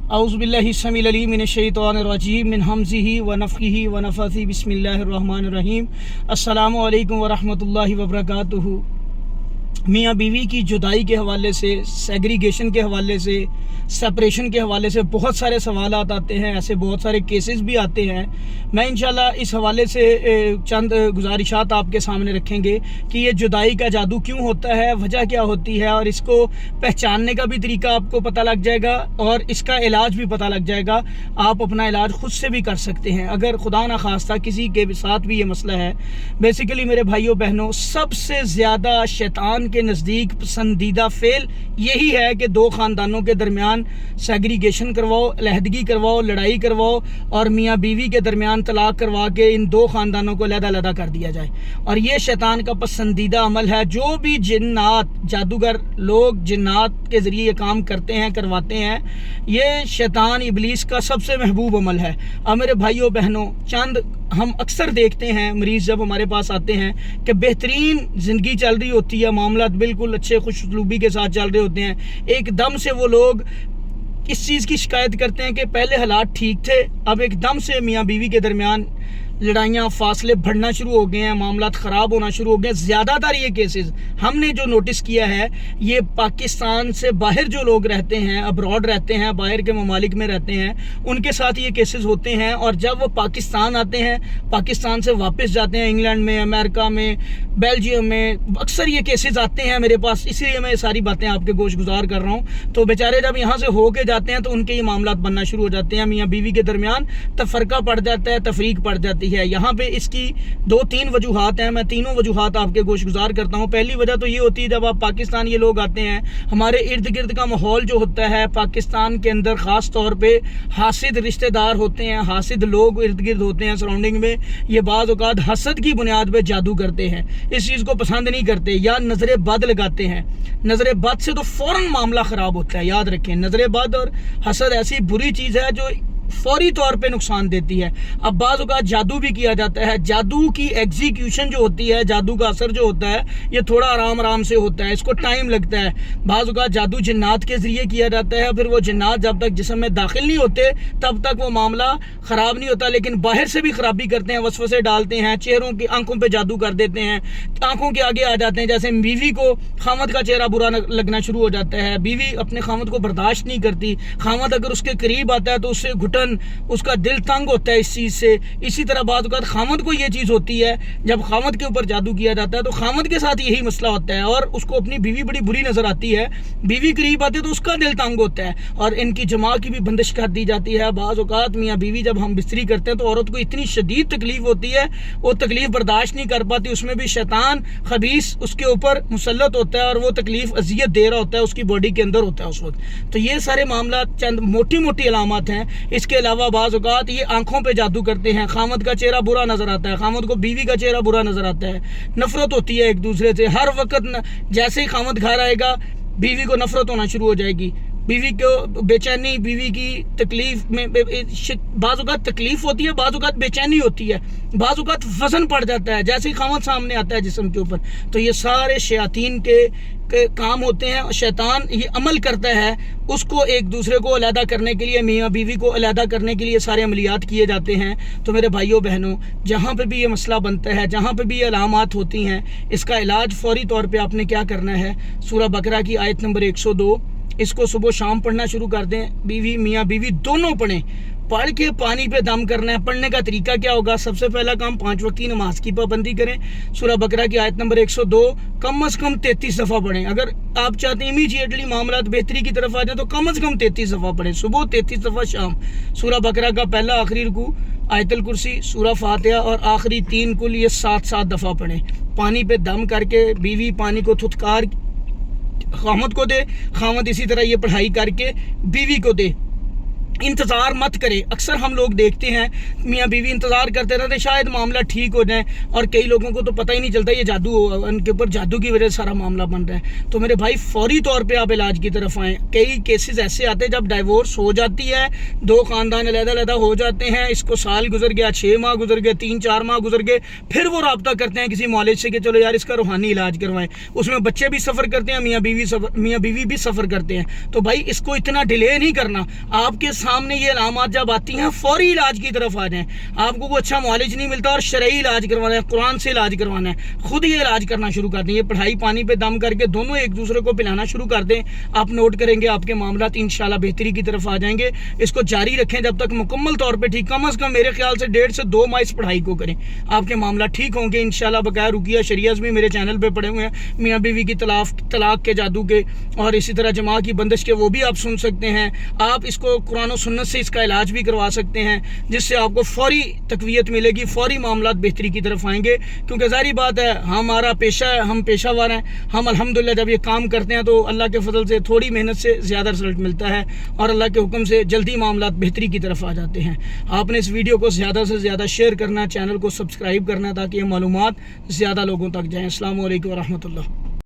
अऊज़ु बिल्लाहि स्समीउल अलीम मिनश शैतानिर रजीम मिन हमज़िही व नफ़्ख़िही व नफ़्ख़िही बिस्मिल्लाहिर रहमानिर रहीम। अस्सलामु अलैकुम व रहमतुल्लाहि व बरकातुहू। मियाँ बीवी की जुदाई के हवाले से, सेग्रीगेशन के हवाले से, सेपरेशन के हवाले से बहुत सारे सवालात आते हैं, ऐसे बहुत सारे केसेस भी आते हैं। मैं इंशाल्लाह इस हवाले से चंद गुजारिशात आपके सामने रखेंगे कि ये जुदाई का जादू क्यों होता है, वजह क्या होती है, और इसको पहचानने का भी तरीका आपको पता लग जाएगा और इसका इलाज भी पता लग जाएगा। आप अपना इलाज खुद से भी कर सकते हैं अगर खुदा ना खास्ता किसी के साथ भी ये मसला है। बेसिकली मेरे भाइयों बहनों, सबसे ज़्यादा शैतान के नज़दीक पसंदीदा फेल यही है कि दो ख़ानदानों के दरमियान सेग्रीगेशन करवाओ, अलहदगी करवाओ, लड़ाई करवाओ और मियाँ बीवी के दरमियान तलाक करवा के इन दो ख़ानदानों को अलग-अलग कर दिया जाए। और ये शैतान का पसंदीदा अमल है। जो भी जिन्नात, जादूगर लोग जिन्नात के ज़रिए ये काम करते हैं, करवाते हैं, ये शैतान इबलीस का सबसे महबूब अमल है। अब मेरे भाइयों बहनों, चंद हम अक्सर देखते हैं मरीज़ जब हमारे पास आते हैं कि बेहतरीन ज़िंदगी चल रही होती है, मामलात बिल्कुल अच्छे खुशसलूबी के साथ चल रहे होते हैं, एकदम से वो लोग इस चीज़ की शिकायत करते हैं कि पहले हालात ठीक थे, अब एकदम से मियाँ बीवी के दरमियान लड़ाइयाँ, फासले बढ़ना शुरू हो गए हैं, मामलात ख़राब होना शुरू हो गए। ज़्यादातर ये केसेस हमने जो नोटिस किया है, ये पाकिस्तान से बाहर जो लोग रहते हैं, अब्रॉड रहते हैं, बाहर के ममालिक में रहते हैं, उनके साथ ये केसेस होते हैं। और जब वो पाकिस्तान आते हैं, पाकिस्तान से वापस जाते हैं, इंग्लैंड में, अमेरिका में, बेल्जियम में अक्सर ये केसेस आते हैं मेरे पास, इसलिए मैं ये सारी बातें आपके गोश गुजार कर रहा हूँ। तो बेचारे जब यहाँ से हो के जाते हैं तो उनके ये मामलात बनना शुरू हो जाते हैं, मियाँ बीवी के दरमियान तफरका पड़ जाता है, तफरीक पड़ जाती है। यहाँ पे इसकी दो तीन वजूहात हैं, मैं तीनों वजूहात आपके गोश गुजार करता हूँ। पहली वजह तो ये होती है, जब आप पाकिस्तान ये लोग आते हैं, हमारे इर्द गिर्द का माहौल जो होता है पाकिस्तान के अंदर, ख़ास तौर पे हासिद रिश्तेदार होते हैं, हासिद लोग इर्द गिर्द होते हैं सराउंडिंग में, ये बाज़ औक़ात हसद की बुनियाद पे जादू करते हैं, इस चीज़ को पसंद नहीं करते या नज़र बद लगाते हैं। नज़र बद से तो फ़ौरन मामला ख़राब होता है, याद रखें। नज़र बद और हसद ऐसी बुरी चीज़ है जो फौरी तौर पे नुकसान देती है। अब बाज़ औक़ात जादू भी किया जाता है, जादू की एग्जीक्यूशन जो होती है, जादू का असर जो होता है, ये थोड़ा आराम आराम से होता है, इसको टाइम लगता है। बाज़ औक़ात जादू जिन्नात के ज़रिए किया जाता है, फिर वो जिन्नात जब तक जिस्म में दाखिल नहीं होते तब तक वो मामला ख़राब नहीं होता, लेकिन बाहर से भी ख़राबी करते हैं, वसवसे डालते हैं, चेहरों की आंखों पर जादू कर देते हैं, आंखों के आगे आ जाते हैं। जैसे बीवी को खामद का चेहरा बुरा लगना शुरू हो जाता है, बीवी अपने खामद को बर्दाश्त नहीं करती, खामद अगर उसके करीब आता है तो उससे घुटन, उसका दिल तंग होता है इस चीज़ से। इसी तरह बात खामद को ये चीज़ होती है, जब खामद के ऊपर जादू किया जाता है तो खामद के साथ यही मसला होता है और उसको अपनी बीवी बड़ी बुरी नज़र आती है, बीवी करीब आती है तो उसका दिल तंग होता है और इनकी जमा की भी बंदिश कर दी जाती है। बाज़ औक़ात मियाँ बीवी जब हम बिस्तरी करते हैं तो औरत को इतनी शदीद तकलीफ़ होती है, वो तकलीफ़ बर्दाश्त नहीं कर पाती, उसमें भी शैतान खबीस उसके ऊपर मुसल्लत होता है और वो तकलीफ़ अजियत दे रहा होता है, उसकी बॉडी के अंदर होता है उस वक्त। तो ये सारे मामला चंद मोटी मोटी अलामत हैं। इसके अलावा बाज़ औक़ात ये आंखों पे जादू करते हैं, खामद का चेहरा बुरा नज़र आता है, खामद को बीवी का चेहरा बुरा नज़र आता है, नफ़रत होती है एक दूसरे से, हर वक्त जैसे ही खामद घर आएगा बीवी को नफ़रत होना शुरू हो जाएगी, बीवी को बेचैनी, बीवी की तकलीफ़ में बाज़ औक़ात तकलीफ़ होती है, बाज़ औक़ात बेचैनी होती है, बाज़ औक़ात वज़न पड़ जाता है जैसे ही खामद सामने आता है जिस्म के ऊपर। तो ये सारे शयातीन के काम होते हैं। शैतान ये अमल करता है, उसको एक दूसरे को अलहदा करने के लिए, मियाँ बीवी को अलहदा करने के लिए सारे अमलियात किए जाते हैं। तो मेरे भाइयों बहनों, जहाँ पे भी ये मसला बनता है, जहाँ पे भी ये अलामात होती हैं, इसका इलाज फौरी तौर पे आपने क्या करना है, सूरह बकरा की आयत नंबर 102, इसको सुबह शाम पढ़ना शुरू कर दें। बीवी मियाँ बीवी दोनों पढ़ें, पढ़ के पानी पे दम करना है। पढ़ने का तरीका क्या होगा, सबसे पहला काम 5 वक्त की नमाज की पाबंदी करें। सूरह बकरा की आयत नंबर 102 कम से कम 33 दफ़ा पढ़ें। अगर आप चाहते हैं इमीडिएटली मामलात बेहतरी की तरफ आ जाए तो कम से कम 33 दफ़ा पढ़ें, सुबह 33 दफ़ा, शाम। सूरह बकरा का पहला आखिरी रुकू, आयतुल कुर्सी, सूरह फातिहा और आखिरी 3 कुल, ये 7-7 दफ़ा पढ़ें। पानी पे दम करके बीवी पानी को थुथकार खामद को दे, खामद इसी तरह ये पढ़ाई करके बीवी को दे। इंतज़ार मत करें। अक्सर हम लोग देखते हैं मियाँ बीवी इंतज़ार करते रहते शायद मामला ठीक हो जाए, और कई लोगों को तो पता ही नहीं चलता ये जादू, उनके ऊपर जादू की वजह से सारा मामला बन रहा है। तो मेरे भाई फौरी तौर पे आप इलाज की तरफ आएँ। कई केसेस ऐसे आते हैं जब डाइवोर्स हो जाती है, दो ख़ानदान अलग-अलग हो जाते हैं, इसको साल गुजर गया, 6 माह गुजर गए, 3-4 माह गुजर गए, फिर वो रब्ता करते हैं किसी मौलवी से कि चलो यार इसका रूहानी इलाज करवाएं। उसमें बच्चे भी सफ़र करते हैं, मियाँ बीवी भी सफ़र करते हैं। तो भाई इसको इतना डिले नहीं करना। आपके सामने ये अलामात जब आती हैं फौरी इलाज की तरफ आ जाएं। आपको कोई अच्छा मुआलिज नहीं मिलता और शरई इलाज करवाना है, कुरान से इलाज करवाना है, खुद ये इलाज करना शुरू कर दें। ये पढ़ाई पानी पे दम करके दोनों एक दूसरे को पिलाना शुरू कर दें। आप नोट करेंगे आपके मामलात इंशाल्लाह बेहतरी की तरफ आ जाएंगे। इसको जारी रखें जब तक मुकम्मल तौर पर ठीक, कम अज़ कम मेरे ख्याल से 1.5 से 2 माह इस पढ़ाई को करें, आपके मामला ठीक होंगे इंशाल्लाह। बकाया रुकिया शरियाज भी मेरे चैनल पर पड़े हुए हैं, मियाँ बीवी की तलाक के जादू के, और इसी तरह जमा की बंदिश के, वो भी आप सुन सकते हैं। आप इसको कुरान और सुन्नत से इसका इलाज भी करवा सकते हैं, जिससे आपको फौरी तकवीयत मिलेगी, फौरी मामलात बेहतरी की तरफ आएंगे। क्योंकि ज़ाहिर बात है हमारा पेशा है, हम पेशावर हैं, हम अल्हम्दुलिल्लाह जब ये काम करते हैं तो अल्लाह के फजल से थोड़ी मेहनत से ज़्यादा रिजल्ट मिलता है, और अल्लाह के हुक्म से जल्दी मामलात बेहतरी की तरफ आ जाते हैं। आपने इस वीडियो को ज़्यादा से ज़्यादा शेयर करना, चैनल को सब्सक्राइब करना, ताकि ये मालूमात ज़्यादा लोगों तक जाएँ। अस्सलामु अलैकुम व रहमतुल्लाह।